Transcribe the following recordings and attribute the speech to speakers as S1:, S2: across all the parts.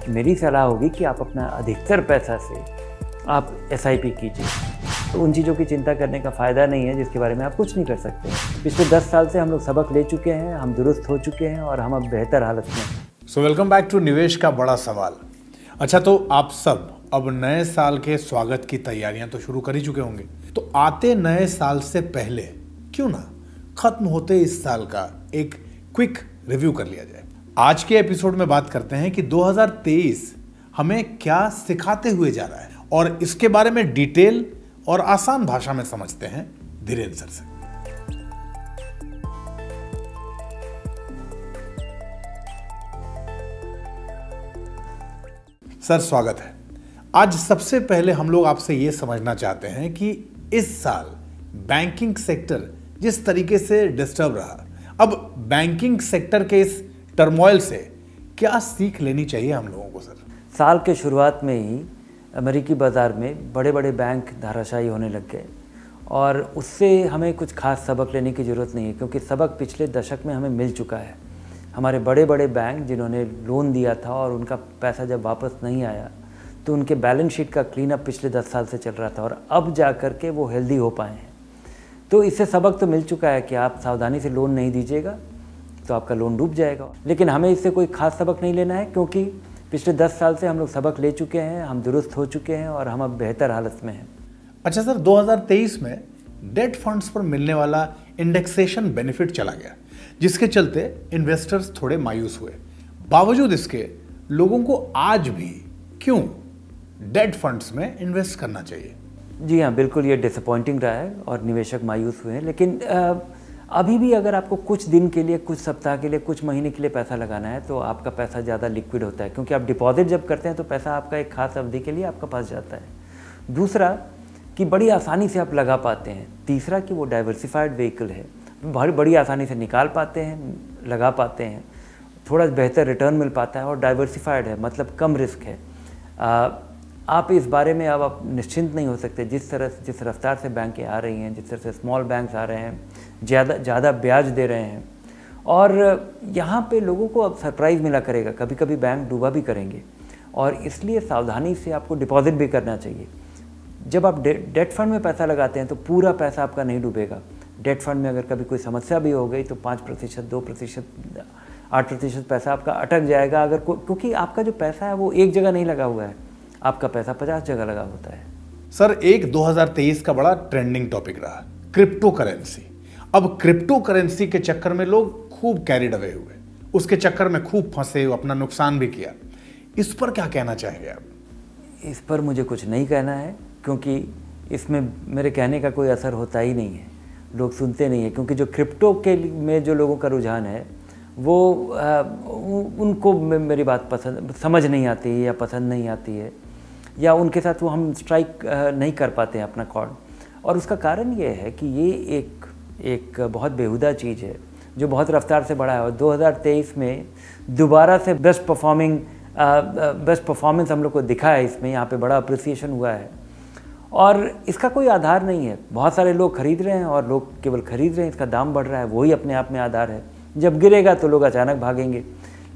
S1: मेरी सलाह होगी कि आप अपना अधिकतर पैसा से आप एसआईपी कीजिए। तो उन चीज़ों की चिंता करने का फ़ायदा नहीं है जिसके बारे में आप कुछ नहीं कर सकते। पिछले 10 साल से हम लोग सबक ले चुके हैं, हम दुरुस्त हो चुके हैं और हम अब बेहतर हालत में हैं।
S2: सो वेलकम बैक टू निवेश का बड़ा सवाल। अच्छा, तो आप सब अब नए साल के स्वागत की तैयारियां तो शुरू कर ही चुके होंगे। तो आते नए साल से पहले क्यों ना खत्म होते इस साल का एक क्विक रिव्यू कर लिया जाए। आज के एपिसोड में बात करते हैं कि 2023 हमें क्या सिखाते हुए जा रहा है और इसके बारे में डिटेल और आसान भाषा में समझते हैं धीरेन्द्र सर से। सर स्वागत है। आज सबसे पहले हम लोग आपसे यह समझना चाहते हैं कि इस साल बैंकिंग सेक्टर जिस तरीके से डिस्टर्ब रहा, अब बैंकिंग सेक्टर के इस टर्मोइल से क्या सीख लेनी चाहिए हम लोगों को। सर
S1: साल के शुरुआत में ही अमेरिकी बाज़ार में बड़े बड़े बैंक धाराशायी होने लग गए और उससे हमें कुछ खास सबक लेने की ज़रूरत नहीं है, क्योंकि सबक पिछले दशक में हमें मिल चुका है। हमारे बड़े बड़े बैंक जिन्होंने लोन दिया था और उनका पैसा जब वापस नहीं आया तो उनके बैलेंस शीट का क्लीन अप पिछले 10 साल से चल रहा था और अब जा कर के वो हेल्दी हो पाए हैं। तो इससे सबक तो मिल चुका है कि आप सावधानी से लोन नहीं दीजिएगा तो आपका लोन डूब जाएगा। लेकिन हमें इससे कोई खास सबक नहीं लेना है, क्योंकि पिछले 10 साल से हम लोग सबक ले चुके हैं, हम दुरुस्त हो चुके हैं और हम अब बेहतर हालत में हैं।
S2: अच्छा सर, 2023 में डेट फंड्स पर मिलने वाला इंडेक्सेशन बेनिफिट चला गया, जिसके चलते इन्वेस्टर्स थोड़े मायूस हुए। बावजूद इसके लोगों को आज भी क्यों डेट फंड्स में इन्वेस्ट करना चाहिए?
S1: जी हाँ, बिल्कुल ये डिसअपॉइंटिंग रहा है और निवेशक मायूस हुए हैं। लेकिन अभी भी अगर आपको कुछ दिन के लिए, कुछ सप्ताह के लिए, कुछ महीने के लिए पैसा लगाना है तो आपका पैसा ज़्यादा लिक्विड होता है, क्योंकि आप डिपॉजिट जब करते हैं तो पैसा आपका एक खास अवधि के लिए आपका पास जाता है। दूसरा कि बड़ी आसानी से आप लगा पाते हैं। तीसरा कि वो डाइवर्सिफाइड व्हीकल है, बड़ी आसानी से निकाल पाते हैं, लगा पाते हैं, थोड़ा बेहतर रिटर्न मिल पाता है और डाइवर्सिफाइड है, मतलब कम रिस्क है। आप इस बारे में अब आप निश्चिंत नहीं हो सकते। जिस रफ्तार से बैंकें आ रही हैं, जिस तरह से स्मॉल बैंक्स आ रहे हैं, ज़्यादा ब्याज दे रहे हैं और यहाँ पे लोगों को अब सरप्राइज़ मिला करेगा। कभी कभी बैंक डूबा भी करेंगे और इसलिए सावधानी से आपको डिपॉजिट भी करना चाहिए। जब आप डेट फंड में पैसा लगाते हैं तो पूरा पैसा आपका नहीं डूबेगा। डेट फंड में अगर कभी कोई समस्या भी हो गई तो 5%, 2%, 8% पैसा आपका अटक जाएगा। अगर क्योंकि आपका जो पैसा है वो एक जगह नहीं लगा हुआ है, आपका पैसा 50 जगह लगा होता है।
S2: सर, एक 2023 का बड़ा ट्रेंडिंग टॉपिक रहा क्रिप्टो करेंसी। अब क्रिप्टो करेंसी के चक्कर में लोग खूब कैरिड अवे हुए, उसके चक्कर में खूब फंसे, अपना नुकसान भी किया। इस पर क्या कहना चाहेंगे आप?
S1: इस पर मुझे कुछ नहीं कहना है, क्योंकि इसमें मेरे कहने का कोई असर होता ही नहीं है। लोग सुनते नहीं है, क्योंकि जो क्रिप्टो के में जो लोगों का रुझान है वो उनको मेरी बात समझ नहीं आती है या पसंद नहीं आती है, या उनके साथ वो हम स्ट्राइक नहीं कर पाते हैं अपना कॉर्ड। और उसका कारण ये है कि ये एक बहुत बेहुदा चीज़ है जो बहुत रफ्तार से बढ़ा है और 2023 में दोबारा से बेस्ट परफॉर्मेंस हम लोग को दिखा है। इसमें यहाँ पे बड़ा अप्रिसिएशन हुआ है और इसका कोई आधार नहीं है। बहुत सारे लोग खरीद रहे हैं और लोग केवल खरीद रहे हैं, इसका दाम बढ़ रहा है, वही अपने आप में आधार है। जब गिरेगा तो लोग अचानक भागेंगे,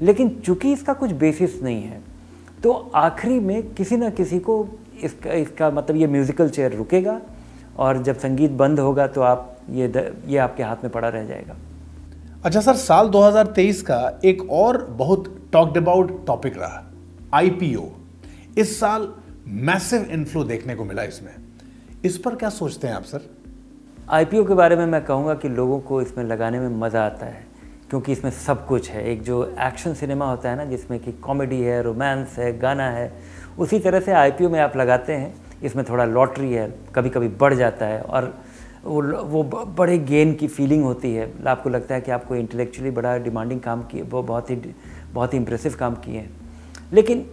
S1: लेकिन चूंकि इसका कुछ बेसिस नहीं है तो आखिरी में किसी न किसी को इसका मतलब ये म्यूज़िकल चेयर रुकेगा और जब संगीत बंद होगा तो आप ये आपके हाथ में पड़ा रह जाएगा।
S2: अच्छा सर, साल 2023 का एक और बहुत टॉक्ड अबाउट टॉपिक रहा आईपीओ। इस साल मैसिव इन्फ्लो देखने को मिला इसमें। इस पर क्या सोचते हैं आप सर?
S1: आईपीओ के बारे में मैं कहूँगा कि लोगों को इसमें लगाने में मज़ा आता है, क्योंकि इसमें सब कुछ है। एक जो एक्शन सिनेमा होता है ना, जिसमें कि कॉमेडी है, रोमांस है, गाना है, उसी तरह से आईपीओ में आप लगाते हैं। इसमें थोड़ा लॉटरी है, कभी कभी बढ़ जाता है और वो बड़े गेन की फीलिंग होती है। आपको लगता है कि आपको इंटेलेक्चुअली बड़ा डिमांडिंग काम किए, वो बहुत ही इंप्रेसिव काम किए हैं। लेकिन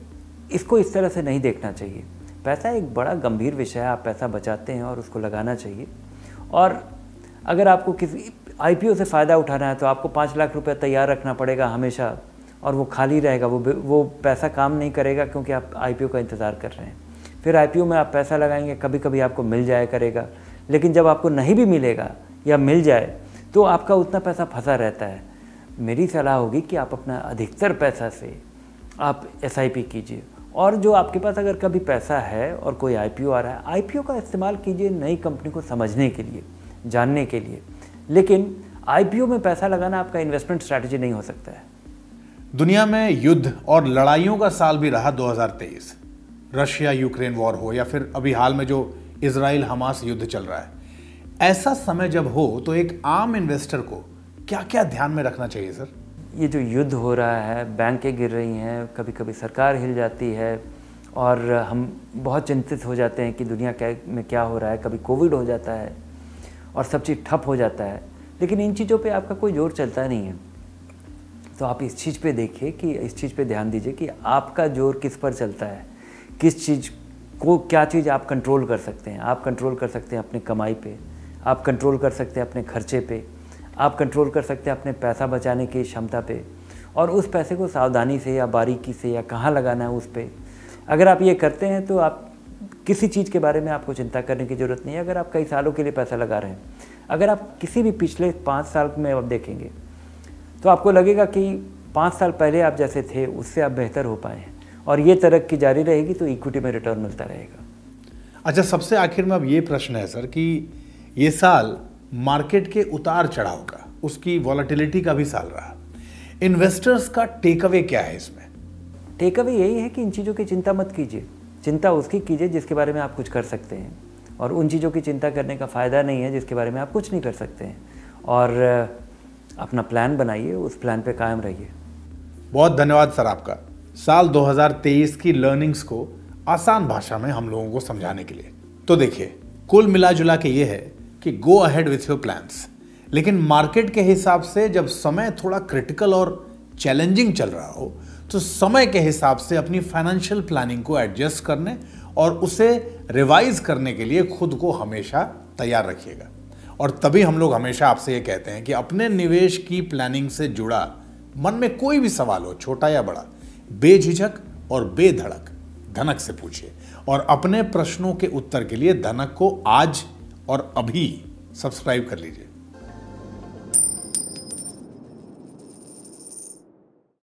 S1: इसको इस तरह से नहीं देखना चाहिए। पैसा एक बड़ा गंभीर विषय है, आप पैसा बचाते हैं और उसको लगाना चाहिए। और अगर आपको किसी आईपीओ से फ़ायदा उठाना है तो आपको 5 लाख रुपए तैयार रखना पड़ेगा हमेशा, और वो खाली रहेगा, वो पैसा काम नहीं करेगा, क्योंकि आप आईपीओ का इंतज़ार कर रहे हैं। फिर आईपीओ में आप पैसा लगाएंगे, कभी कभी आपको मिल जाया करेगा, लेकिन जब आपको नहीं भी मिलेगा या मिल जाए तो आपका उतना पैसा फंसा रहता है। मेरी सलाह होगी कि आप अपना अधिकतर पैसा से आप SIP कीजिए। और जो आपके पास अगर कभी पैसा है और कोई IPO आ रहा है, IPO का इस्तेमाल कीजिए नई कंपनी को समझने के लिए, जानने के लिए। लेकिन IPO में पैसा लगाना आपका इन्वेस्टमेंट स्ट्रैटेजी नहीं हो सकता है।
S2: दुनिया में युद्ध और लड़ाइयों का साल भी रहा 2023। रशिया यूक्रेन वॉर हो या फिर अभी हाल में जो इजराइल हमास युद्ध चल रहा है, ऐसा समय जब हो तो एक आम इन्वेस्टर को क्या क्या ध्यान में रखना चाहिए सर?
S1: ये जो युद्ध हो रहा है, बैंकें गिर रही हैं, कभी कभी सरकार हिल जाती है और हम बहुत चिंतित हो जाते हैं कि दुनिया में क्या हो रहा है। कभी कोविड हो जाता है और सब चीज़ ठप हो जाता है, लेकिन इन चीज़ों पे आपका कोई जोर चलता नहीं है। तो आप इस चीज़ पे देखिए कि इस चीज़ पे ध्यान दीजिए कि आपका जोर किस पर चलता है, किस चीज़ को, क्या चीज़ आप कंट्रोल कर सकते हैं। आप कंट्रोल कर सकते हैं अपनी कमाई पे, आप कंट्रोल कर सकते हैं अपने खर्चे पे, आप कंट्रोल कर सकते हैं अपने पैसा बचाने की क्षमता पे, और उस पैसे को सावधानी से या बारीकी से या कहाँ लगाना है उस पे। अगर आप ये करते हैं तो आप किसी चीज़ के बारे में आपको चिंता करने की ज़रूरत नहीं है। अगर आप कई सालों के लिए पैसा लगा रहे हैं, अगर आप किसी भी पिछले 5 साल में आप देखेंगे तो आपको लगेगा कि 5 साल पहले आप जैसे थे उससे आप बेहतर हो पाए हैं, और ये तरक्की जारी रहेगी तो इक्विटी में रिटर्न मिलता रहेगा।
S2: अच्छा, सबसे आखिर में अब ये प्रश्न है सर कि ये साल मार्केट के उतार चढ़ाव का, उसकी वॉलेटिलिटी का भी साल रहा। इन्वेस्टर्स का टेक अवे क्या है इसमें?
S1: टेक अवे यही है कि इन चीज़ों की चिंता मत कीजिए। चिंता उसकी कीजिए जिसके बारे में आप कुछ कर सकते हैं, और उन चीज़ों की चिंता करने का फ़ायदा नहीं है जिसके बारे में आप कुछ नहीं कर सकते हैं। और अपना प्लान बनाइए, उस प्लान पे कायम रहिए।
S2: बहुत धन्यवाद सर आपका, साल 2023 की लर्निंग्स को आसान भाषा में हम लोगों को समझाने के लिए। तो देखिए, कुल मिला जुला के ये है कि go ahead with your plans, लेकिन मार्केट के हिसाब से जब समय थोड़ा क्रिटिकल और चैलेंजिंग चल रहा हो तो समय के हिसाब से अपनी फाइनेंशियल प्लानिंग को एडजस्ट करने और उसे रिवाइज करने के लिए खुद को हमेशा तैयार रखिएगा। और तभी हम लोग हमेशा आपसे ये कहते हैं कि अपने निवेश की प्लानिंग से जुड़ा मन में कोई भी सवाल हो, छोटा या बड़ा, बेझिझक और बेधड़क धनक से पूछिए, और अपने प्रश्नों के उत्तर के लिए धनक को आज और अभी सब्सक्राइब कर लीजिए।